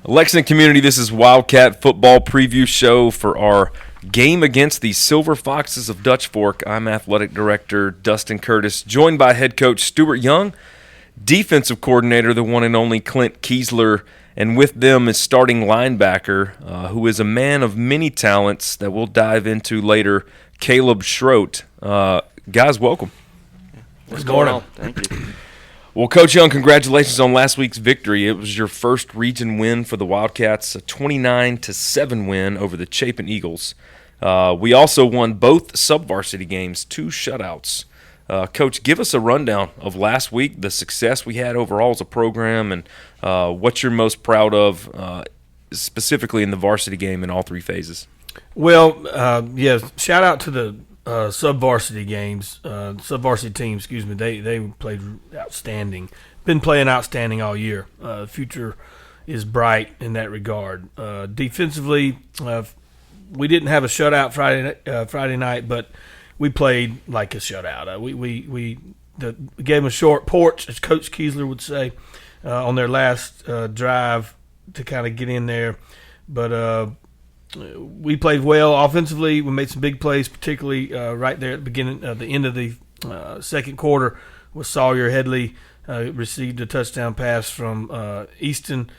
Lexington community, this is Wildcat football preview show for our game against the Silver Foxes of Dutch Fork. I'm athletic director Dustin Curtis, joined by head coach Stewart Young, defensive coordinator, the one and only Clint Keisler, and with them is starting linebacker, who is a man of many talents that we'll dive into later, Caleb Schrodt. Guys, welcome. What's going on? Thank you. Well, Coach Young, congratulations on last week's victory. It was your first region win for the Wildcats, a 29-7 win over the Chapin Eagles. We also won both sub-varsity games, 2 shutouts. Coach, give us a rundown of last week, the success we had overall as a program, and what you're most proud of specifically in the varsity game in all 3 phases. Well, shout out to the sub-varsity team, they played outstanding. Been playing outstanding all year. The future is bright in that regard. Defensively, we didn't have a shutout Friday night, but we played like a shutout. We gave them a short porch, as Coach Keisler would say, on their last drive to kind of get in there. But we played well offensively. We made some big plays, particularly right there at the end of the second quarter with Sawyer Headley received a touchdown pass from Easton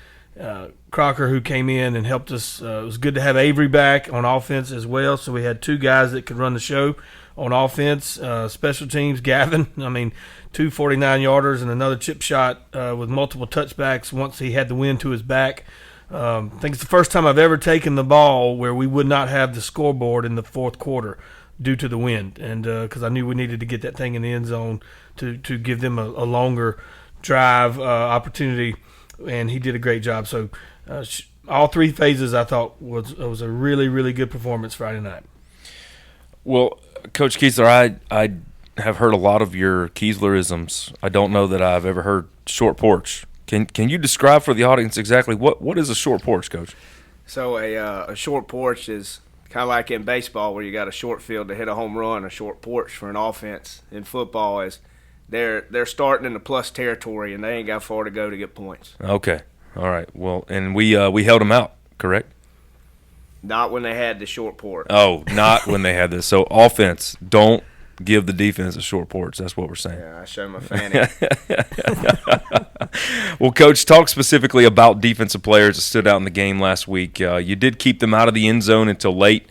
Crocker, who came in and helped us. It was good to have Avery back on offense as well, so we had 2 guys that could run the show on offense. Special teams, Gavin, 2 49-yarders and another chip shot with multiple touchbacks once he had the wind to his back. I think it's the first time I've ever taken the ball where we would not have the scoreboard in the fourth quarter due to the wind, and because I knew we needed to get that thing in the end zone to give them a longer drive opportunity, and he did a great job. So all 3 phases I thought was a really, really good performance Friday night. Well, Coach Keisler, I have heard a lot of your Keislerisms. I don't know that I've ever heard short porch. Can you describe for the audience exactly what is a short porch, Coach? So a short porch is kind of like in baseball where you got a short field to hit a home run. A short porch for an offense in football is they're starting in the plus territory and they ain't got far to go to get points. Okay, all right. Well, and we held them out, correct? Not when they had the short porch. Oh, not when they had this. So offense, don't give the defense a short porch. That's what we're saying. Yeah, I show my fanny. Well, Coach, talk specifically about defensive players that stood out in the game last week. You did keep them out of the end zone until late,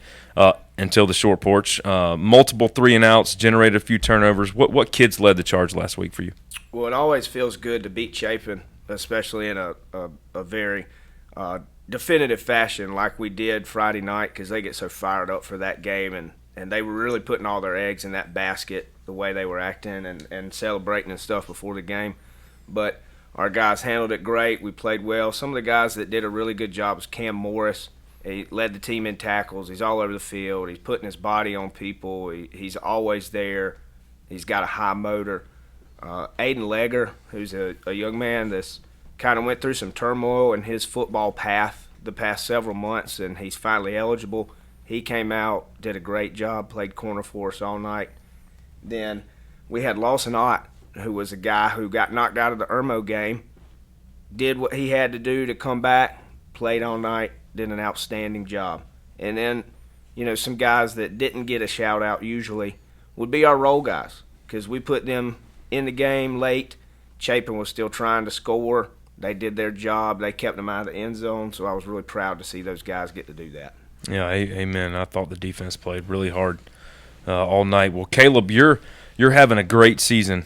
until the short porch. Multiple 3-and-outs, generated a few turnovers. What kids led the charge last week for you? Well, it always feels good to beat Chapin, especially in a very definitive fashion like we did Friday night, because they get so fired up for that game, and they were really putting all their eggs in that basket the way they were acting and celebrating and stuff before the game. But our guys handled it great. We played well. Some of the guys that did a really good job was Cam Morris. He led the team in tackles. He's all over the field. He's putting his body on people. He's always there. He's got a high motor. Aiden Legger, who's a young man that's kind of went through some turmoil in his football path the past several months, and he's finally eligible. He came out, did a great job, played corner for us all night. Then we had Lawson Ott, who was a guy who got knocked out of the Irmo game, did what he had to do to come back, played all night, did an outstanding job. And then, some guys that didn't get a shout-out usually would be our role guys, because we put them in the game late. Chapin was still trying to score. They did their job. They kept them out of the end zone, so I was really proud to see those guys get to do that. Yeah, amen. I thought the defense played really hard all night. Well, Caleb, you're having a great season.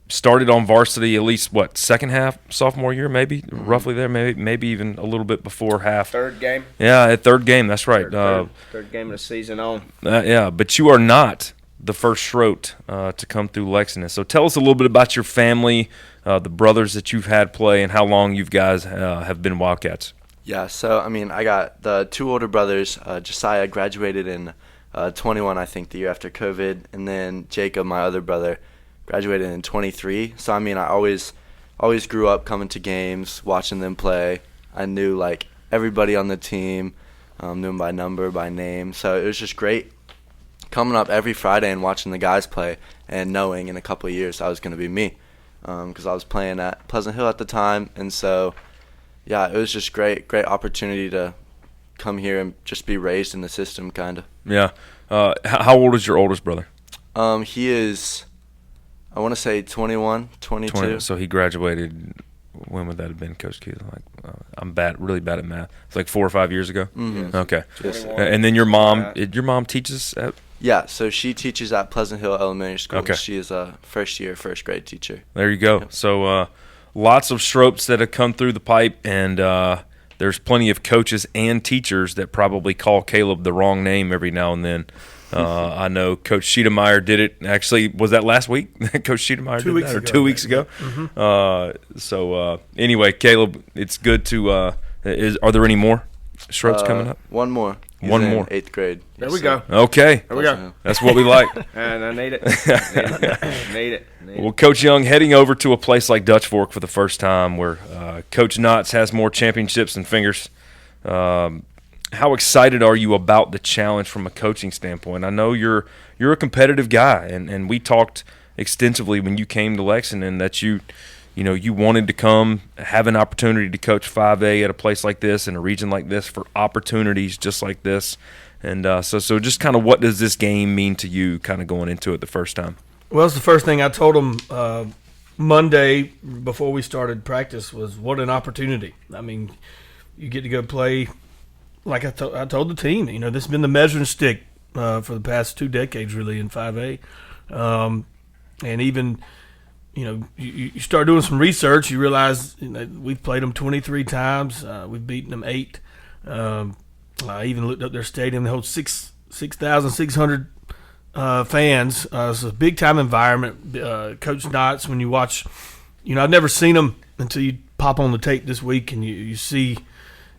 Started on varsity at least, second half sophomore year, maybe, roughly there, maybe even a little bit before half. Third game? Yeah, third game, that's right. Third game of the season on. Yeah, but you are not the first Schrodt to come through Lexington. So tell us a little bit about your family, the brothers that you've had play, and how long you guys have been Wildcats. Yeah, so, I got the 2 older brothers. Josiah graduated in 21, I think, the year after COVID. And then Jacob, my other brother, graduated in 23. So, I always grew up coming to games, watching them play. I knew, everybody on the team, knew them by number, by name. So, it was just great coming up every Friday and watching the guys play and knowing in a couple of years I was going to be me. Because I was playing at Pleasant Hill at the time. And so, yeah, it was just great opportunity to come here and just be raised in the system, kind of. Yeah. How old is your oldest brother? He is, I want to say 21, 22. 20, so he graduated. When would that have been, Coach Keith? Like, I'm really bad at math. It's like 4 or 5 years ago. Mm-hmm. Okay. Yes. And then your mom teaches at? Yeah, so she teaches at Pleasant Hill Elementary School. Okay. She is a first grade teacher. There you go. Yep. So lots of Schrots that have come through the pipe, and there's plenty of coaches and teachers that probably call Caleb the wrong name every now and then. I know Coach Schiedermeyer did it. Actually, was that last week? Coach Schiedermeyer did that, or 2 weeks ago? Mm-hmm. Anyway, Caleb, it's good to are there any more Schrots coming up? One more. He's One in more. 8th grade. There we go. Okay. There we go. That's what we like. And I need it. Need it. Well, Coach Young, heading over to a place like Dutch Fork for the first time where Coach Knotts has more championships than fingers. How excited are you about the challenge from a coaching standpoint? I know you're a competitive guy, and we talked extensively when you came to Lexington that you wanted to come, have an opportunity to coach 5A at a place like this, in a region like this, for opportunities just like this. And so just kind of what does this game mean to you kind of going into it the first time? Well, it's the first thing I told them Monday before we started practice was what an opportunity. I mean, you get to go play, like I told the team, this has been the measuring stick for the past 2 decades really in 5A. And even – you start doing some research, you realize we've played them 23 times. We've beaten them 8. I even looked up their stadium. They hold 6,600 fans. So it's a big-time environment. Coach Knotts, when you watch, I've never seen them until you pop on the tape this week and you see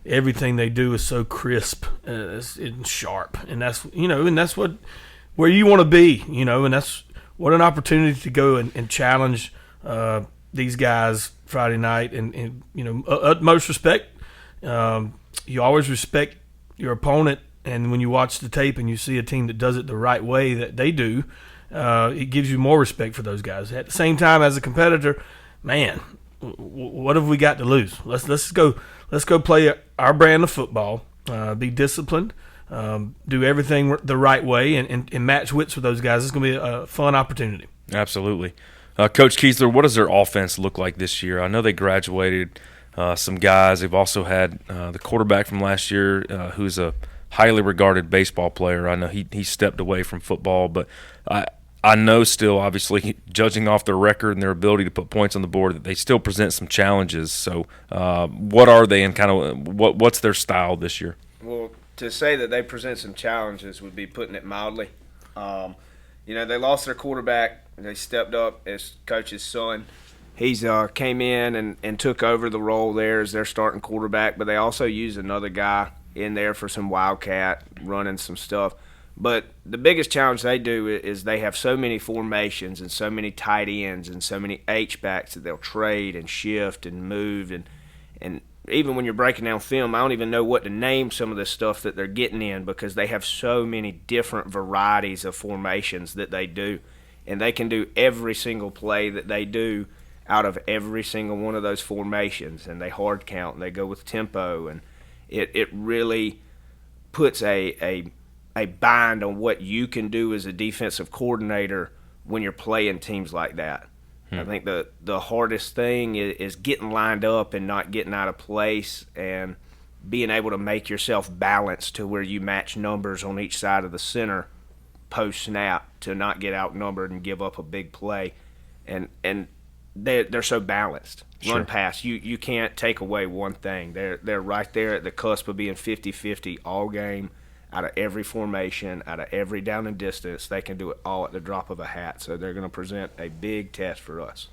everything they do is so crisp and sharp. And that's, and that's where you want to be, and that's what an opportunity to go and challenge these guys Friday night. And utmost respect. You always respect your opponent, and when you watch the tape and you see a team that does it the right way that they do, it gives you more respect for those guys. At the same time, as a competitor, man, what have we got to lose? Let's go play our brand of football, be disciplined, do everything the right way, and match wits with those guys. It's going to be a fun opportunity. Absolutely. Coach Keisler, what does their offense look like this year? I know they graduated some guys. They've also had the quarterback from last year who's a highly regarded baseball player. I know he stepped away from football, but I know still, obviously, judging off their record and their ability to put points on the board, that they still present some challenges. So what are they, and kind of what's their style this year? Well, to say that they present some challenges would be putting it mildly. They lost their quarterback. They stepped up as coach's son. He's came in and took over the role there as their starting quarterback, but they also used another guy in there for some Wildcat, running some stuff. But the biggest challenge they do is they have so many formations and so many tight ends and so many H-backs that they'll trade and shift and move. And even when you're breaking down film, I don't even know what to name some of the stuff that they're getting in because they have so many different varieties of formations that they do. And they can do every single play that they do out of every single one of those formations. And they hard count and they go with tempo. And it really puts a bind on what you can do as a defensive coordinator when you're playing teams like that. I think the hardest thing is getting lined up and not getting out of place and being able to make yourself balanced to where you match numbers on each side of the center post-snap to not get outnumbered and give up a big play. And they're so balanced. Sure. Run pass, you can't take away one thing. They're right there at the cusp of being 50-50 all game. Out of every formation, out of every down and distance, they can do it all at the drop of a hat. So they're going to present a big test for us.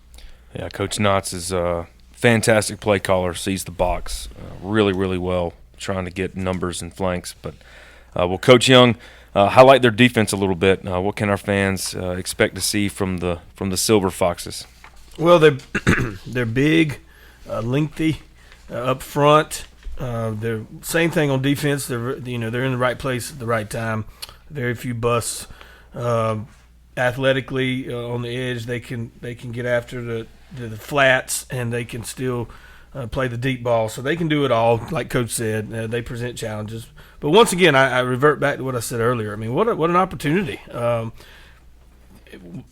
Yeah, Coach Knotts is a fantastic play caller, sees the box really, really well, trying to get numbers and flanks. But, well, Coach Young, highlight their defense a little bit. What can our fans expect to see from the Silver Foxes? Well, they're big, lengthy, up front. They're same thing on defense. They're in the right place at the right time. Very few busts. Athletically on the edge, they can get after the flats, and they can still play the deep ball. So they can do it all, like Coach said. They present challenges. But once again, I revert back to what I said earlier. I mean, what an opportunity.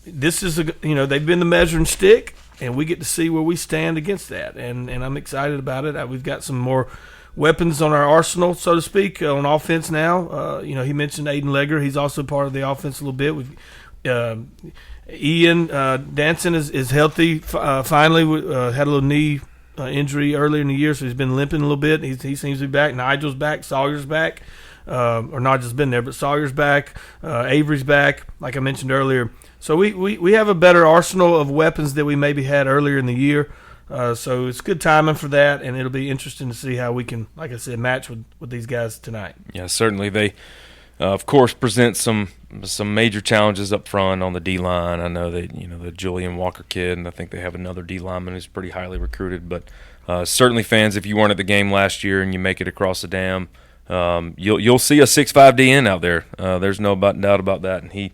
This is they've been the measuring stick, and we get to see where we stand against that. And I'm excited about it. We've got some more weapons on our arsenal, so to speak, on offense now. He mentioned Aiden Legger. He's also part of the offense a little bit. We've Ian Danson is healthy. Finally, had a little knee injury earlier in the year, so he's been limping a little bit. He seems to be back. Nigel's back. Sawyer's back. Or Nigel's been there, but Sawyer's back. Avery's back, like I mentioned earlier. So we have a better arsenal of weapons that we maybe had earlier in the year. So it's good timing for that, and it'll be interesting to see how we can, like I said, match with these guys tonight. Yeah, certainly. They, of course, present some major challenges up front on the D-line. I know that, the Julian Walker kid, and I think they have another D-lineman who's pretty highly recruited. But certainly, fans, if you weren't at the game last year and you make it across the dam, you'll see a 6'5" DN out there. There's no doubt about that, and he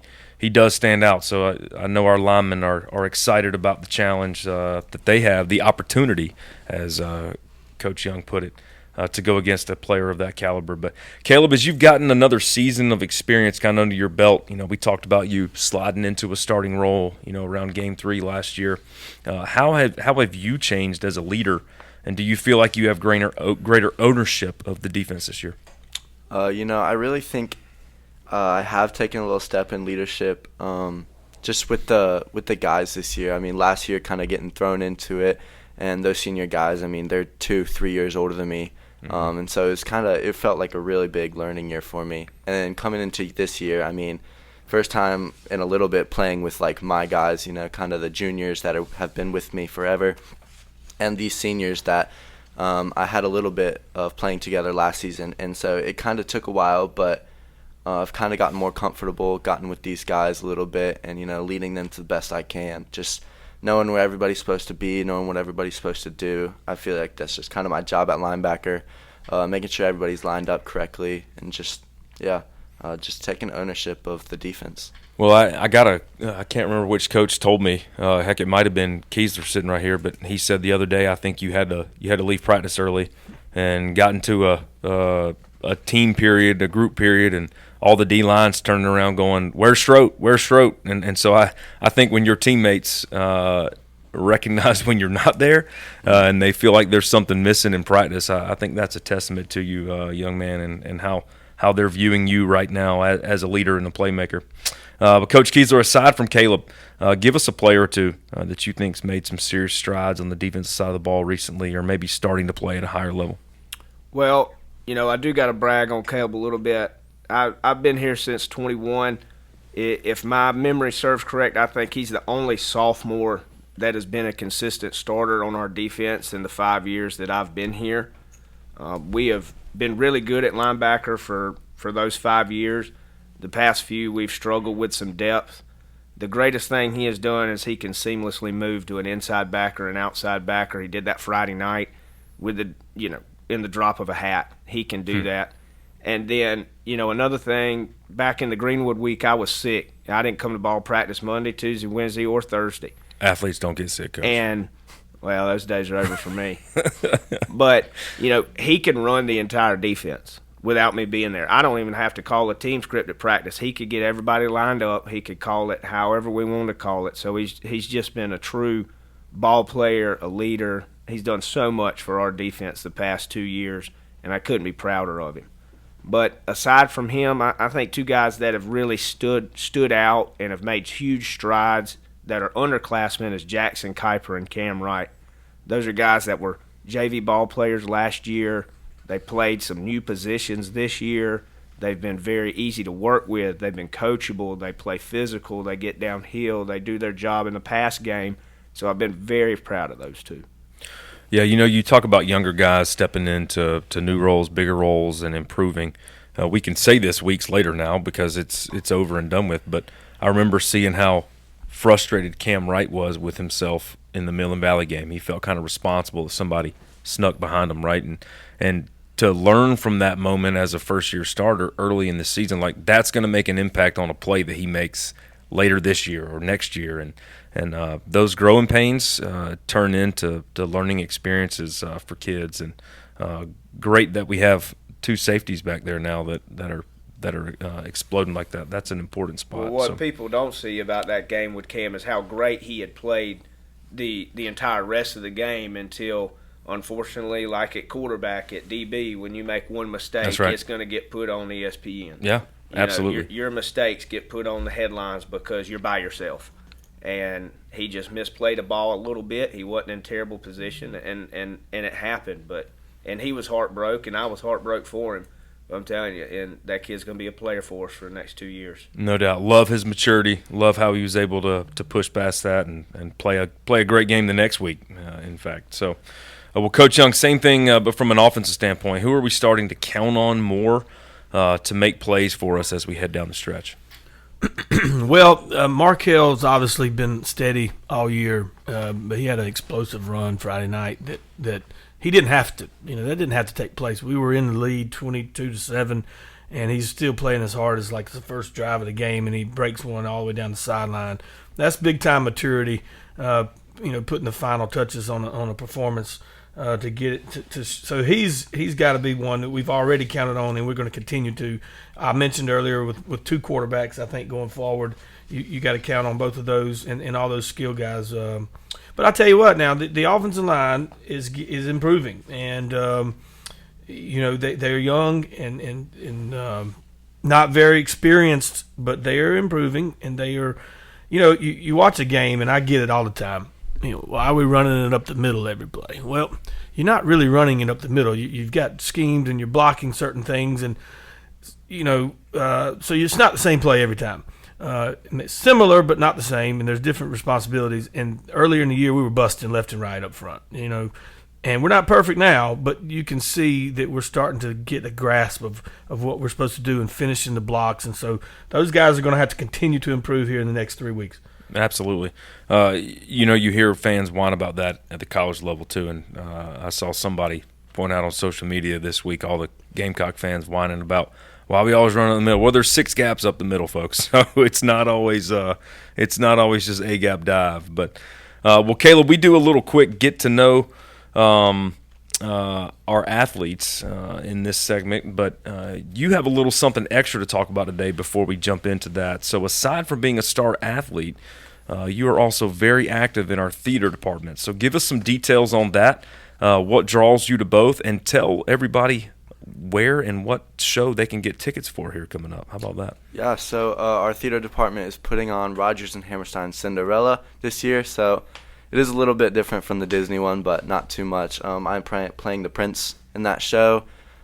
does stand out. So I know our linemen are excited about the challenge that they have, the opportunity, as Coach Young put it, to go against a player of that caliber. But, Caleb, as you've gotten another season of experience kind of under your belt, we talked about you sliding into a starting role, around Game 3 last year. How have you changed as a leader, and do you feel like you have greater ownership of the defense this year? I really think I have taken a little step in leadership, just with the guys this year. I mean, last year kind of getting thrown into it, and those senior guys, I mean, they're 2-3 years older than me, and so it felt like a really big learning year for me. And then coming into this year, I mean, first time in a little bit playing with like my guys, kind of the juniors that have been with me forever, and these seniors that I had a little bit of playing together last season, and so it kind of took a while, but I've kind of gotten more comfortable, gotten with these guys a little bit, and, leading them to the best I can. Just knowing where everybody's supposed to be, knowing what everybody's supposed to do. I feel like that's just kind of my job at linebacker, making sure everybody's lined up correctly, and just taking ownership of the defense. Well, I can't remember which coach told me. Heck, it might have been Keisler sitting right here, but he said the other day, I think you had to leave practice early and got into a team period, a group period, and all the D-lines turning around going, "Where's Schrodt? Where's Schrodt?" And so I think when your teammates recognize when you're not there and they feel like there's something missing in practice, I think that's a testament to you, young man, and how they're viewing you right now as a leader and a playmaker. But Coach Keisler, aside from Caleb, give us a player or two that you think's made some serious strides on the defensive side of the ball recently, or maybe starting to play at a higher level. Well, I do got to brag on Caleb a little bit. I've been here since 21. If my memory serves correct, I think he's the only sophomore that has been a consistent starter on our defense in the 5 years that I've been here. We have been really good at linebacker for those 5 years. The past few, we've struggled with some depth. The greatest thing he has done is he can seamlessly move to an inside backer and outside backer. He did that Friday night with in the drop of a hat. He can do that. And then, another thing, back in the Greenwood week, I was sick. I didn't come to ball practice Monday, Tuesday, Wednesday, or Thursday. Athletes don't get sick, Coach. And, well, those days are over for me. But, he can run the entire defense without me being there. I don't even have to call a team script at practice. He could get everybody lined up. He could call it however we want to call it. So he's just been a true ball player, a leader. He's done so much for our defense the past 2 years, and I couldn't be prouder of him. But aside from him, I think two guys that have really stood out and have made huge strides that are underclassmen is Jackson Kuiper and Cam Wright. Those are guys that were JV ball players last year. They played some new positions this year. They've been very easy to work with. They've been coachable. They play physical. They get downhill. They do their job in the pass game. So I've been very proud of those two. Yeah, you talk about younger guys stepping into new roles, bigger roles, and improving. We can say this weeks later now because it's over and done with, but I remember seeing how frustrated Cam Wright was with himself in the Mill and Valley game. He felt kind of responsible that somebody snuck behind him, right? And to learn from that moment as a first-year starter early in the season, like that's going to make an impact on a play that he makes later this year or next year, and those growing pains turn into learning experiences for kids. And great that we have two safeties back there now that are exploding like that. That's an important spot. Well, what people don't see about that game with Cam is how great he had played the entire rest of the game until, unfortunately, like at quarterback, at DB, when you make one mistake, That's right. It's going to get put on ESPN. Yeah, absolutely. Your mistakes get put on the headlines because you're by yourself. And he just misplayed a ball a little bit. He wasn't in terrible position, and it happened. And he was heartbroken. I was heartbroken for him. I'm telling you, and that kid's going to be a player for us for the next 2 years. No doubt. Love his maturity. Love how he was able to push past that and play a great game the next week, in fact. So, well, Coach Young, same thing, but from an offensive standpoint, who are we starting to count on more to make plays for us as we head down the stretch? Well, Markel's obviously been steady all year, but he had an explosive run Friday night that he didn't have to. That didn't have to take place. We were in the lead 22-7, and he's still playing as hard as like the first drive of the game, and he breaks one all the way down the sideline. That's big time maturity. Putting the final touches on a performance to get it so he's got to be one that we've already counted on, and we're going to continue to. I mentioned earlier with two quarterbacks, I think going forward, you got to count on both of those and all those skill guys. But I tell you what, now the offensive line is improving, and they're young and not very experienced, but they are improving, and they are. You watch a game, and I get it all the time. Why are we running it up the middle every play? Well, you're not really running it up the middle. You've got schemes, and you're blocking certain things, and so it's not the same play every time. It's similar, but not the same, and there's different responsibilities. And earlier in the year, we were busting left and right up front, and we're not perfect now, but you can see that we're starting to get a grasp of what we're supposed to do and finishing the blocks. And so those guys are going to have to continue to improve here in the next 3 weeks. Absolutely. You hear fans whine about that at the college level too, and I saw somebody point out on social media this week all the Gamecock fans whining about why we always run in the middle. Well, there's 6 gaps up the middle, folks. So it's not always just a gap dive. But well, Caleb, we do a little quick get to know our athletes in this segment, but you have a little something extra to talk about today before we jump into that. So aside from being a star athlete, you are also very active in our theater department. So give us some details on that, what draws you to both, and tell everybody where and what show they can get tickets for here coming up. How about that? Yeah, so our theater department is putting on Rodgers and Hammerstein's Cinderella this year, so it is a little bit different from the Disney one, but not too much. I'm playing the Prince in that show,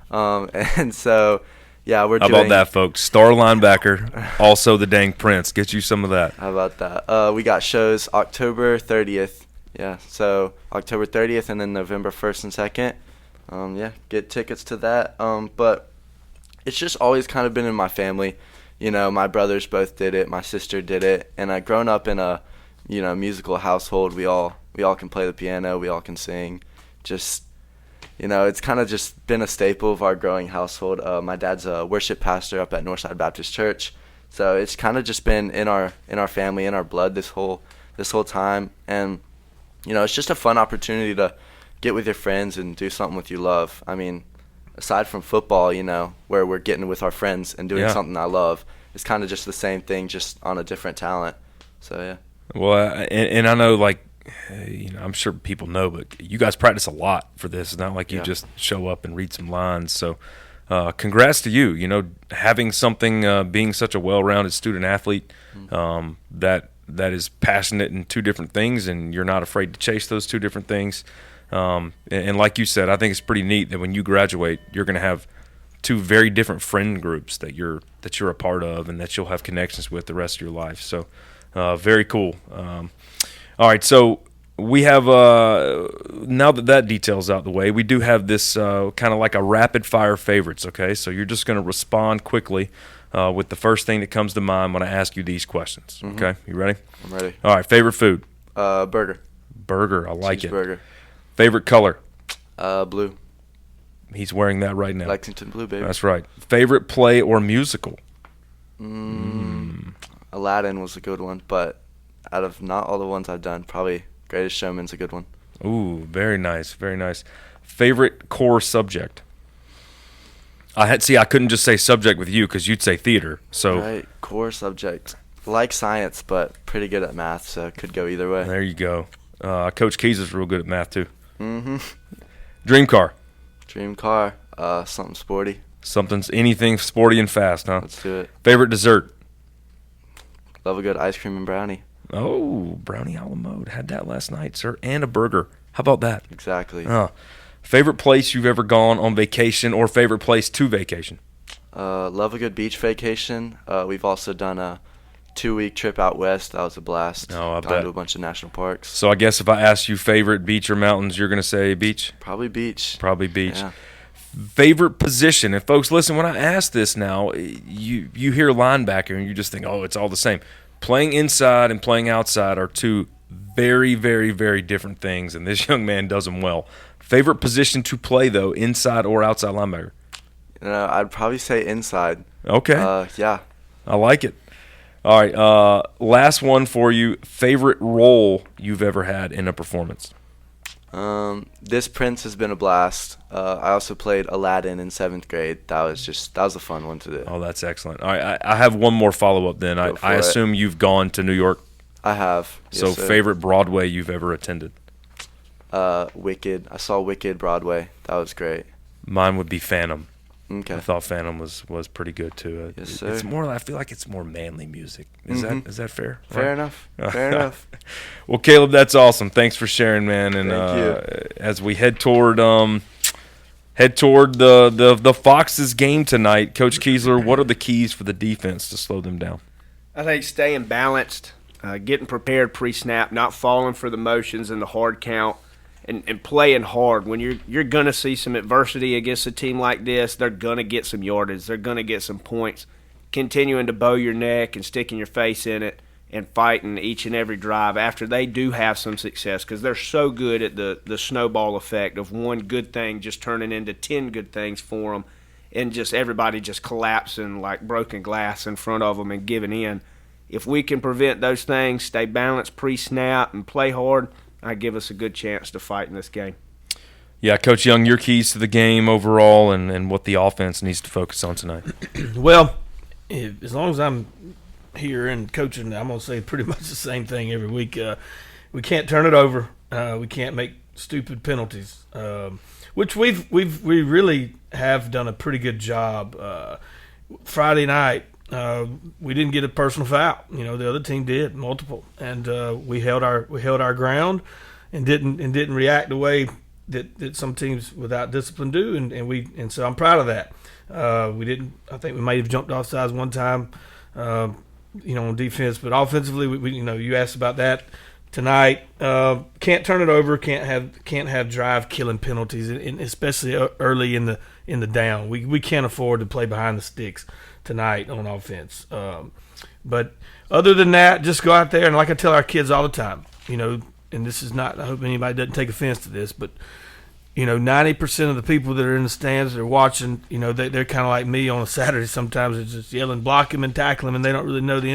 and so yeah, we're doing. How about that, folks? Star linebacker, also the dang Prince. Get you some of that. How about that? We got shows October 30th. Yeah, so October 30th and then November 1st and 2nd. Get tickets to that. But it's just always kind of been in my family. My brothers both did it. My sister did it. And I grown up in a, musical household. We all can play the piano. We all can sing. Just, it's kind of just been a staple of our growing household. My dad's a worship pastor up at Northside Baptist Church. So it's kind of just been in our family, in our blood this whole time. And, it's just a fun opportunity to get with your friends and do something with you love. I mean, aside from football, where we're getting with our friends and doing something I love, it's kind of just the same thing, just on a different talent. So, yeah. Well, and I know, I'm sure people know, but you guys practice a lot for this. It's not like you just show up and read some lines. So, congrats to you, having something, being such a well-rounded student athlete that is passionate in 2 different things, and you're not afraid to chase those 2 different things. And like you said, I think it's pretty neat that when you graduate, you're going to have 2 very different friend groups that you're a part of and that you'll have connections with the rest of your life. So, very cool. All right, so we have now that detail's out the way, we do have this kind of like a rapid fire favorites. Okay, so you're just going to respond quickly with the first thing that comes to mind when I ask you these questions. Mm-hmm. Okay, you ready? I'm ready. All right, favorite food? Burger. Burger, I like it. Cheeseburger. Favorite color? Blue. He's wearing that right now. Lexington blue, baby. That's right. Favorite play or musical? Aladdin was a good one, but out of not all the ones I've done, probably Greatest Showman's a good one. Ooh, very nice, very nice. Favorite core subject? I couldn't just say subject with you because you'd say theater. So Right, core subject. Like science, but pretty good at math, so it could go either way. there you go. Coach Keisler's real good at math too. Mm-hmm. Dream car? Dream car, something sporty. Anything sporty and fast, huh? Let's do it. Favorite dessert? Love a good ice cream and brownie. Oh, brownie a la mode. Had that last night, sir. And a burger. How about that? Exactly. Favorite place you've ever gone on vacation or favorite place to vacation? Love a good beach vacation. We've also done a 2-week trip out west. That was a blast. Oh, I Gone bet. to a bunch of national parks. So I guess if I ask you favorite beach or mountains, you're going to say beach? Probably beach. Probably beach. Yeah. Favorite position? And folks, listen, when I ask this now, you hear linebacker and you just think, oh, it's all the same. Playing inside and playing outside are two very, very, very different things, and this young man does them well. Favorite position to play, though, inside or outside linebacker? I'd probably say inside. Okay. Yeah. I like it. All right, last one for you. Favorite role you've ever had in a performance? This Prince has been a blast. I also played Aladdin in 7th grade. That was a fun one to do. Oh, that's excellent. All right, I have one more follow-up then. Go for I it. assume you've gone to New York. I have. Yes, So sir. favorite Broadway you've ever attended? Wicked. I saw Wicked Broadway. That was great. Mine would be Phantom. Okay. I thought Phantom was pretty good too. Yes, sir. It's more. I feel like it's more manly music. Is that fair? Fair Right? enough. Fair enough. Well, Caleb, that's awesome. Thanks for sharing, man. And Thank you. as we head toward the Foxes game tonight, Coach Keisler, what are the keys for the defense to slow them down? I think staying balanced, getting prepared pre-snap, not falling for the motions and the hard count, and playing hard. When you're going to see some adversity against a team like this, they're going to get some yardage. They're going to get some points. Continuing to bow your neck and sticking your face in it and fighting each and every drive after they do have some success, because they're so good at the snowball effect of one good thing just turning into 10 good things for them, and just everybody just collapsing like broken glass in front of them and giving in. If we can prevent those things, stay balanced pre-snap, and play hard, I give us a good chance to fight in this game. Yeah, Coach Young, your keys to the game overall and what the offense needs to focus on tonight. Well, as long as I'm here and coaching, I'm going to say pretty much the same thing every week. We can't turn it over. We can't make stupid penalties, which we really have done a pretty good job. Friday night, we didn't get a personal foul. The other team did multiple, and we held our ground and didn't react the way that some teams without discipline do, and so I'm proud of that. We didn't. I think we might have jumped off sides one time, on defense, but offensively, we you asked about that tonight. Can't turn it over. Can't have drive killing penalties, and especially early in the down. We can't afford to play behind the sticks tonight on offense. But other than that, just go out there, and like I tell our kids all the time, and this is not, I hope anybody doesn't take offense to this, but 90% of the people that are in the stands that are watching, they're kind of like me on a Saturday sometimes. They're just yelling, block him and tackle him, and they don't really know the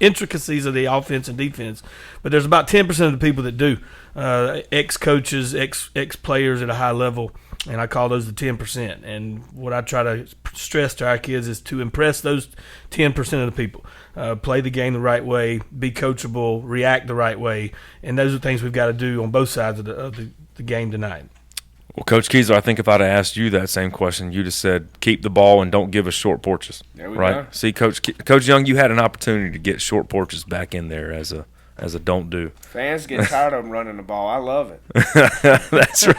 intricacies of the offense and defense. But there's about 10% of the people that do, ex-coaches, ex-players at a high level, and I call those the 10%. And what I try to stress to our kids is to impress those 10% of the people. Play the game the right way, be coachable, react the right way, and those are things we've got to do on both sides of the game tonight. Well, Coach Keisler, I think if I'd have asked you that same question, you just said keep the ball and don't give us short porches. There we right? go. See, Coach Young, you had an opportunity to get short porches back in there as a don't do. Fans get tired of them running the ball. I love it. That's right.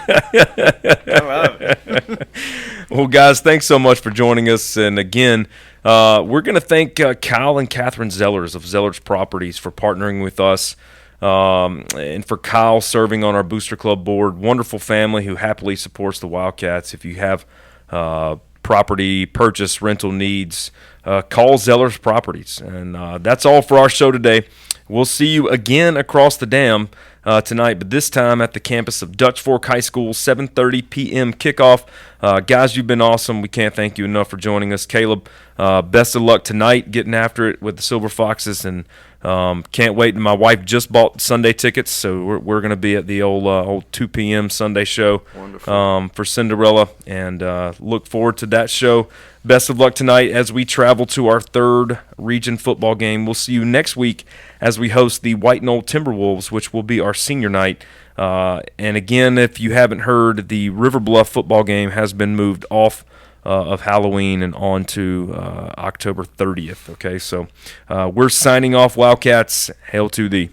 I love it. Well, guys, thanks so much for joining us. And again, we're going to thank Kyle and Catherine Zellers of Zellers Properties for partnering with us. And for Kyle serving on our Booster Club board. Wonderful family who happily supports the Wildcats. If you have property purchase rental needs, call Zellers Properties. And that's all for our show today. We'll see you again across the dam tonight, but this time at the campus of Dutch Fork High School, 7:30 p.m. kickoff. Guys, you've been awesome. We can't thank you enough for joining us. Caleb, best of luck tonight getting after it with the Silver Foxes, and can't wait. My wife just bought Sunday tickets, so we're going to be at the old 2 p.m. Sunday show for Cinderella, and look forward to that show. Best of luck tonight as we travel to our third region football game. We'll see you next week as we host the White Knoll Timberwolves, which will be our senior night. And again, if you haven't heard, the River Bluff football game has been moved off of Halloween and on to October 30th. Okay, so we're signing off, Wildcats. Hail to thee.